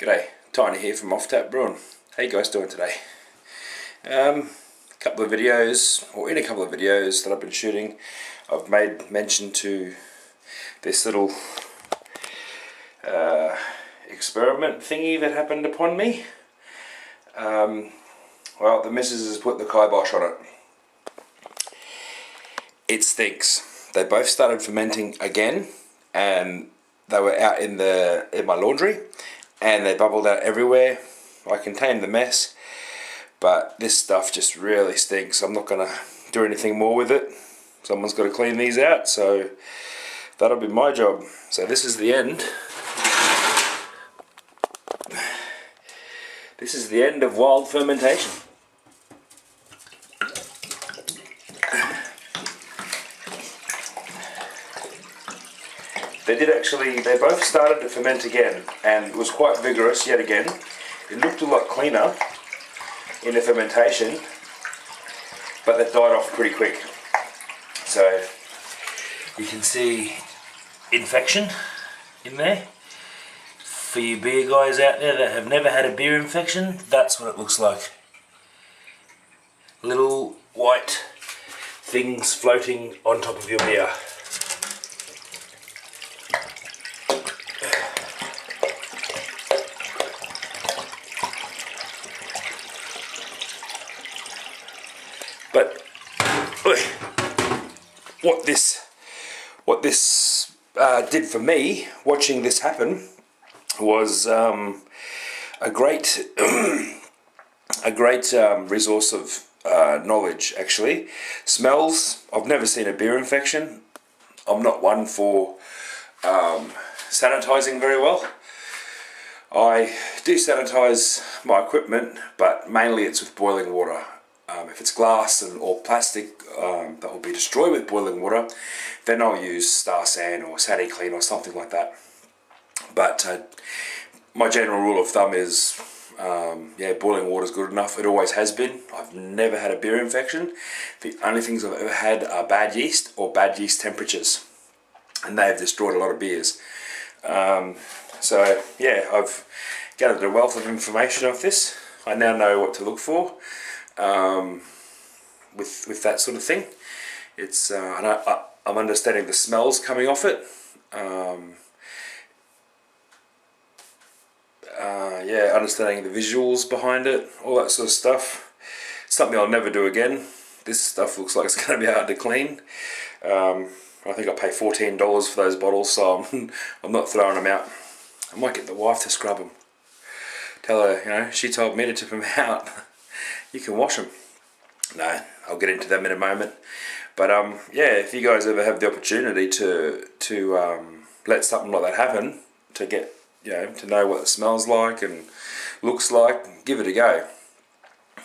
G'day, Tiny here from Off Tap Brewing. How you guys doing today? In a couple of videos that I've been shooting, I've made mention to this little experiment thingy that happened upon me. Well, the missus has put the kibosh on it. It stinks. They both started fermenting again, and they were out in my laundry, and they bubbled out everywhere. I contained the mess, but this stuff just really stinks. I'm not going to do anything more with it. Someone's got to clean these out, so that'll be my job. So this is the end. This is the end of wild fermentation. They both started to ferment again, and it was quite vigorous yet again. It looked a lot cleaner in the fermentation, but that died off pretty quick. So you can see infection in there. For you beer guys out there that have never had a beer infection, that's what it looks like. Little white things floating on top of your beer. But what this did for me, watching this happen, was a great resource of knowledge. Actually, smells. I've never seen a beer infection. I'm not one for sanitizing very well. I do sanitize my equipment, but mainly it's with boiling water. If it's glass or plastic that will be destroyed with boiling water, then I'll use Star San or Sani Clean or something like that. But my general rule of thumb is, boiling water is good enough. It always has been. I've never had a beer infection. The only things I've ever had are bad yeast or bad yeast temperatures, and they have destroyed a lot of beers. So yeah, I've gathered a wealth of information off this. I now know what to look for with that sort of thing. It's and I'm understanding the smells coming off it. Understanding the visuals behind it, all that sort of stuff. Something I'll never do again. This stuff looks like it's going to be hard to clean. I think I pay $14 for those bottles, so I'm not throwing them out. I might get the wife to scrub them. Tell her, she told me to tip them out. You can wash them. No, I'll get into them in a moment. But if you guys ever have the opportunity to let something like that happen, to get to know what it smells like and looks like, give it a go.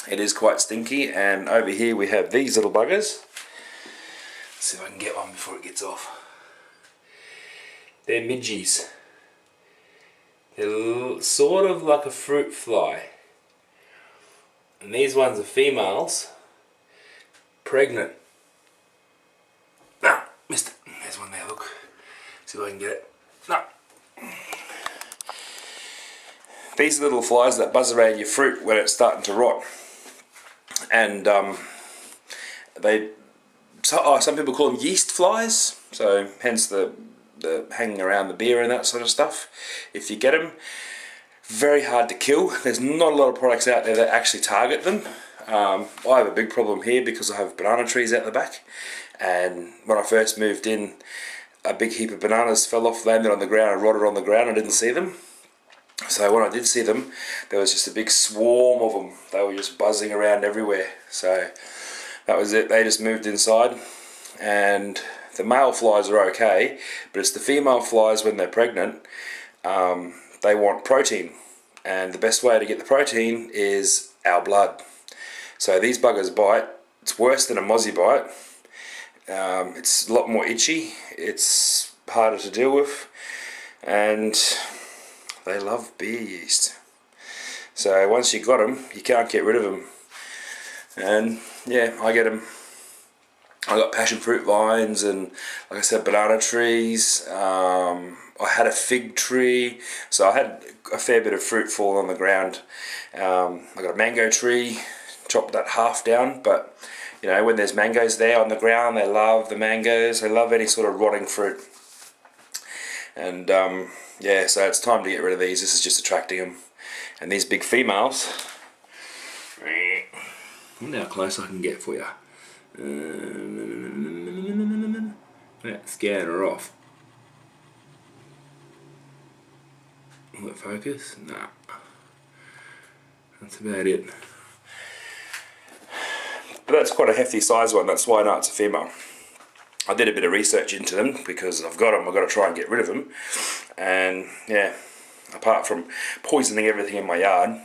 It is quite stinky. And over here we have these little buggers. Let's see if I can get one before it gets off. They're midgies. They're sort of like a fruit fly. And these ones are females, pregnant. No, missed it. There's one there, look. See if I can get it. No. These are little flies that buzz around your fruit when it's starting to rot. And some people call them yeast flies, so hence the hanging around the beer and that sort of stuff. If you get them, very hard to kill. There's not a lot of products out there that actually target them. I have a big problem here because I have banana trees out the back, and when I first moved in, a big heap of bananas fell off, landed on the ground and rotted on the ground. I didn't see them. So when I did see them, there was just a big swarm of them. They were just buzzing around everywhere. So that was it. They just moved inside, and the male flies are okay, but it's the female flies when they're pregnant. They want protein, and the best way to get the protein is our blood. So these buggers bite. It's worse than a mozzie bite. It's a lot more itchy. It's harder to deal with, and they love beer yeast. So once you got them, you can't get rid of them. And yeah, I get them I got passion fruit vines and, like I said, banana trees. I had a fig tree, so I had a fair bit of fruit fall on the ground. I got a mango tree, chopped that half down, but you know, when there's mangoes there on the ground, they love the mangoes, they love any sort of rotting fruit. And yeah, so it's time to get rid of these. This is just attracting them. And these big females, I wonder how close I can get for you. Yeah, scan her off. Will it focus? Nah. That's about it. But that's quite a hefty size one, that's why I know it's a female. I did a bit of research into them because I've got them, I've got to try and get rid of them. And yeah, apart from poisoning everything in my yard,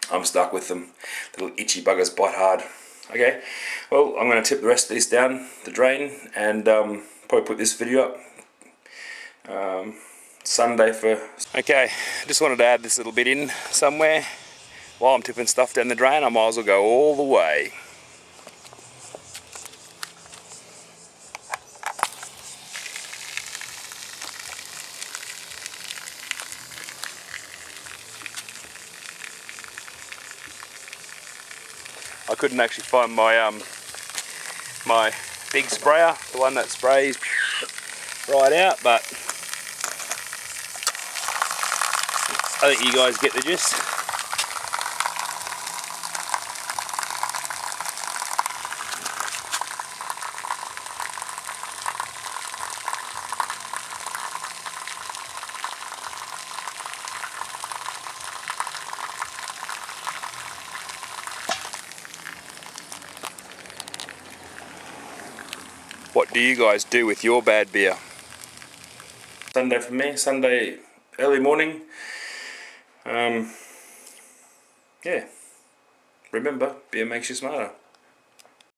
I'm stuck with them. Little itchy buggers bite hard. Okay, well, I'm going to tip the rest of these down the drain and probably put this video up Sunday for... Okay, just wanted to add this little bit in somewhere. While I'm tipping stuff down the drain, I might as well go all the way. I couldn't actually find my my big sprayer, the one that sprays right out, but I think you guys get the gist. What do you guys do with your bad beer? Sunday for me, Sunday early morning. Yeah, remember, beer makes you smarter.